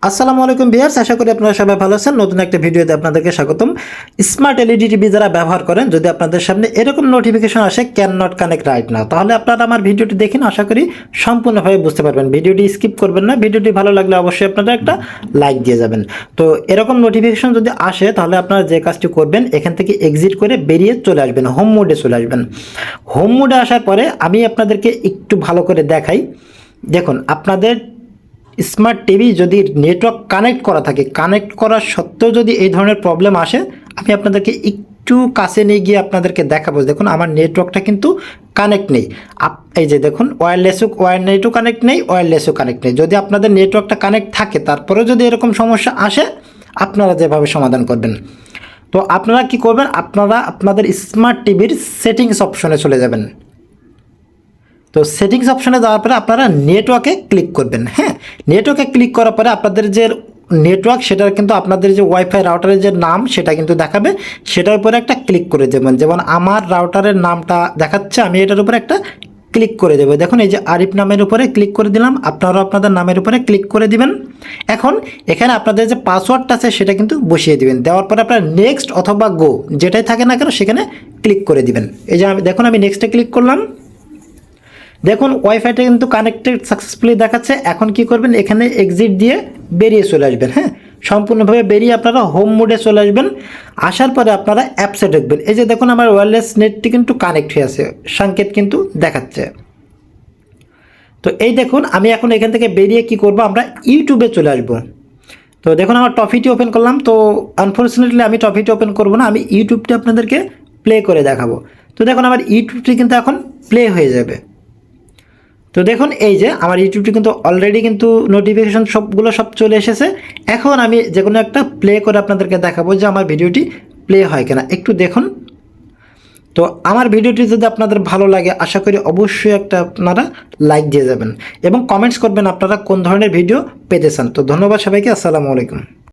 আসসালামু আলাইকুম ভিউয়ার্স, আশা করি আপনারা সবাই ভালো আছেন। নতুন একটা ভিডিওতে আপনাদেরকে স্বাগতম। স্মার্ট এলইডি টিভি যারা ব্যবহার করেন, যদি আপনাদের সামনে এরকম নোটিফিকেশন আসে can not connect right now, তাহলে আপনারা আমার ভিডিওটি দেখেন, আশা করি সম্পূর্ণভাবে বুঝতে পারবেন। ভিডিওটি স্কিপ করবেন না। ভিডিওটি ভালো লাগলে অবশ্যই আপনারা একটা লাইক দিয়ে যাবেন। তো এরকম নোটিফিকেশন যদি আসে, তাহলে আপনারা যে কাজটি করবেন, এখান থেকে এক্সিট করে বেরিয়ে চলে আসবেন, হোম মোডে চলে আসবেন। হোম মোডে আসার পরে আমি আপনাদেরকে একটু ভালো করে দেখাই। দেখুন, আপনাদের স্মার্ট টিভি যদি নেটওয়ার্ক কানেক্ট করা থাকে, কানেক্ট করা সত্ত্বেও যদি এই ধরনের প্রবলেম আসে, আমি আপনাদেরকে একটু কাছে নিয়ে গিয়ে আপনাদেরকে দেখাবো। দেখুন, আমার নেটওয়ার্কটা কিন্তু কানেক্ট নেই। এই যে দেখুন, ওয়্যারলেসও কানেক্ট নেই, ওয়্যারলেসও কানেক্ট নেই। যদি আপনাদের নেটওয়ার্কটা কানেক্ট থাকে, তারপরেও যদি এরকম সমস্যা আসে, আপনারা যেভাবে সমাধান করবেন, তো আপনারা কি করবেন, আপনারা আপনাদের স্মার্ট টিভির সেটিংস অপশনে চলে যাবেন। তো সেটিংস অপশনে যাওয়ার পরে আপনারা নেটওয়ার্কে ক্লিক করবেন। হ্যাঁ, নেটওয়ার্কে ক্লিক করার পরে আপনাদের যে নেটওয়ার্ক, সেটার কিন্তু আপনাদের যে ওয়াইফাই রাউটারের যে নাম, সেটা কিন্তু দেখাবে। সেটার উপরে একটা ক্লিক করে দেবেন। যেমন আমার রাউটারের নামটা দেখাচ্ছে, আমি এটার উপরে একটা ক্লিক করে দেবো। দেখুন, এই যে আরিফ নামের উপরে ক্লিক করে দিলাম। আপনারাও আপনাদের নামের উপরে ক্লিক করে দিবেন। এখন এখানে আপনাদের যে পাসওয়ার্ডটা আছে, সেটা কিন্তু বসিয়ে দিবেন। দেওয়ার পরে আপনারা নেক্সট অথবা গো যেটাই থাকে না কেন, সেখানে ক্লিক করে দিবেন। এই যে দেখুন, আমি নেক্সটে ক্লিক করলাম। দেখুন, ওয়াইফাইটা কিন্তু কানেক্টেড সাকসেসফুলি দেখাচ্ছে। এখন কি করবেন, এখানে এক্সিট দিয়ে বেরিয়ে চলে আসবেন। হ্যাঁ, সম্পূর্ণভাবে বেরিয়ে আপনারা হোম মোডে চলে আসবেন। আসার পরে আপনারা অ্যাপসে ঢুকবেন। এই যে দেখুন, আমার ওয়্যারলেস নেটটি কিন্তু কানেক্ট হয়ে আছে, সংকেত কিন্তু দেখাচ্ছে। তো এই দেখুন, আমি এখন এখান থেকে বেরিয়ে কি করব, আমরা ইউটিউবে চলে আসব। তো দেখুন, আমার টপিটি ওপেন করলাম। তো আনফর্চুনেটলি আমি টপিটি ওপেন করব না, আমি ইউটিউবটি আপনাদেরকে প্লে করে দেখাবো। তো দেখুন, আমার ইউটিউবটি কিন্তু এখন প্লে হয়ে যাবে। তো দেখুন, এই যে আমার ইউটিউবটি কিন্তু অলরেডি কিন্তু নোটিফিকেশন সব চলে এসেছে। এখন আমি যে কোনো একটা প্লে করে আপনাদেরকে দেখাবো যে আমার ভিডিওটি প্লে হয় কিনা, একটু দেখুন। তো আমার ভিডিওটি যদি আপনাদের ভালো লাগে, আশা করি অবশ্যই একটা আপনারা লাইক দিয়ে যাবেন এবং কমেন্টস করবেন আপনারা কোন ধরনের ভিডিও পেতে চান। তো ধন্যবাদ সবাইকে, আসসালামু আলাইকুম।